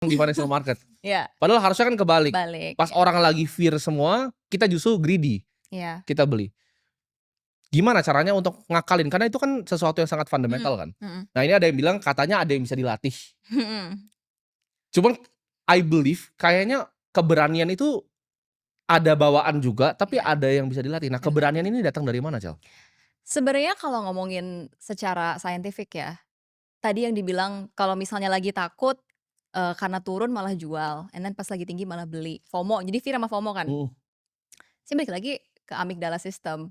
di financial market. Iya, Padahal harusnya kan kebalik. balik. Pas orang lagi fear semua, kita justru greedy, Iya. kita beli. Gimana caranya untuk ngakalin? Karena itu kan sesuatu yang sangat fundamental kan. Nah ini ada yang bilang katanya ada yang bisa dilatih. Cuman I believe kayaknya keberanian itu ada bawaan juga, tapi Iya. ada yang bisa dilatih. Nah keberanian ini datang dari mana, Cel? Sebenarnya kalau ngomongin secara saintifik ya, tadi yang dibilang kalau misalnya lagi takut, karena turun malah jual, and then pas lagi tinggi malah beli. FOMO, jadi fear sama FOMO kan. Saya balik lagi ke amygdala system,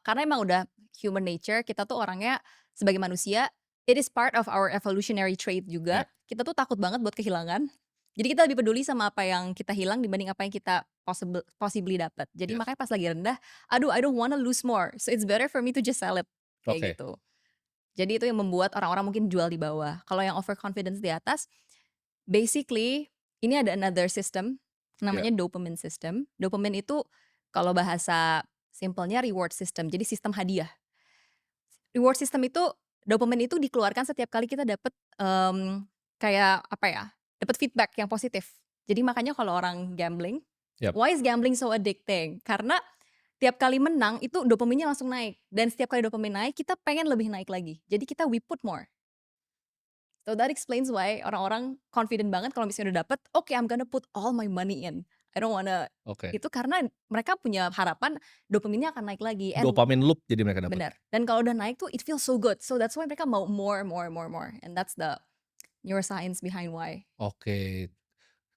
karena emang udah human nature, kita tuh orangnya sebagai manusia, it is part of our evolutionary trait juga, kita tuh takut banget buat kehilangan. Jadi kita lebih peduli sama apa yang kita hilang dibanding apa yang kita possibly dapat. Jadi Yes. makanya pas lagi rendah, aduh I don't wanna lose more, so it's better for me to just sell it, kayak Oke. gitu. Jadi itu yang membuat orang-orang mungkin jual di bawah. Kalau yang overconfidence di atas, basically ini ada another system, namanya dopamine system. Dopamine itu kalau bahasa simpelnya reward system, jadi sistem hadiah. Reward system itu, dopamine itu dikeluarkan setiap kali kita dapet, kayak apa ya, dapet feedback yang positif. Jadi makanya kalau orang gambling, Yap. why is gambling so addicting? Karena tiap kali menang itu dopaminnya langsung naik, dan setiap kali dopamine naik kita pengen lebih naik lagi. Jadi kita we put more. So that explains why orang-orang confident banget kalau misalnya udah dapet, "Oke, I'm gonna put all my money in. I don't wanna." Oke. Itu karena mereka punya harapan dopaminnya akan naik lagi. And Dopamine loop jadi mereka dapat. bener. Dan kalau udah naik tuh it feels so good. So that's why mereka mau more. And that's the neuroscience behind why. Oke.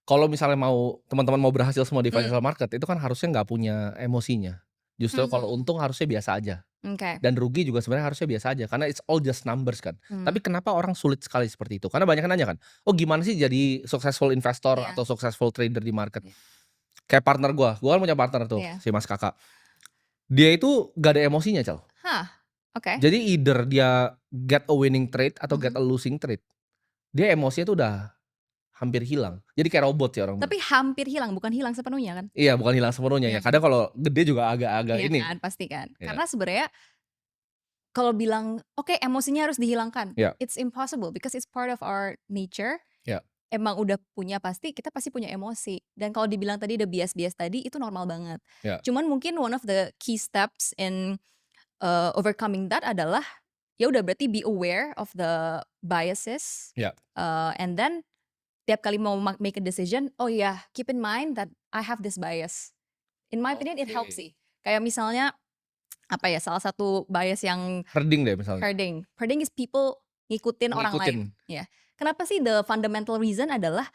Kalau misalnya teman-teman mau berhasil semua di Hmm. financial market, itu kan harusnya nggak punya emosinya. Justru kalau untung harusnya biasa aja. Oke. Dan rugi juga sebenarnya harusnya biasa aja, karena it's all just numbers kan. Tapi kenapa orang sulit sekali seperti itu? Karena banyak yang nanya kan, "Oh gimana sih jadi successful investor Iya. atau successful trader di market?" Iya. Kayak partner gua kan punya partner tuh, Iya. si Mas Kakak. Dia itu gak ada emosinya, Cel. Oke. Jadi either dia get a winning trade atau get a losing trade. Dia emosinya tuh udah hampir hilang. Jadi kayak robot sih orang bilang. Tapi hampir hilang, bukan hilang sepenuhnya kan? Iya, bukan hilang sepenuhnya ya. Iya. Kadang kalau gede juga agak-agak Iya ini. kan, pasti kan. Iya. Karena sebenarnya kalau bilang, "Oke, emosinya harus dihilangkan." Iya. It's impossible because it's part of our nature. Iya. Emang udah kita pasti punya emosi. Dan kalau dibilang tadi ada bias-bias tadi, itu normal banget. Iya. Cuman mungkin one of the key steps in, overcoming that adalah, ya udah berarti be aware of the biases. Iya. And then tiap kali mau make a decision, oh yeah, keep in mind that I have this bias. In my opinion it helps sih. Kayak misalnya, apa ya, salah satu bias yang Herding deh misalnya. herding is people ngikutin orang lain. Ya. Kenapa sih the fundamental reason adalah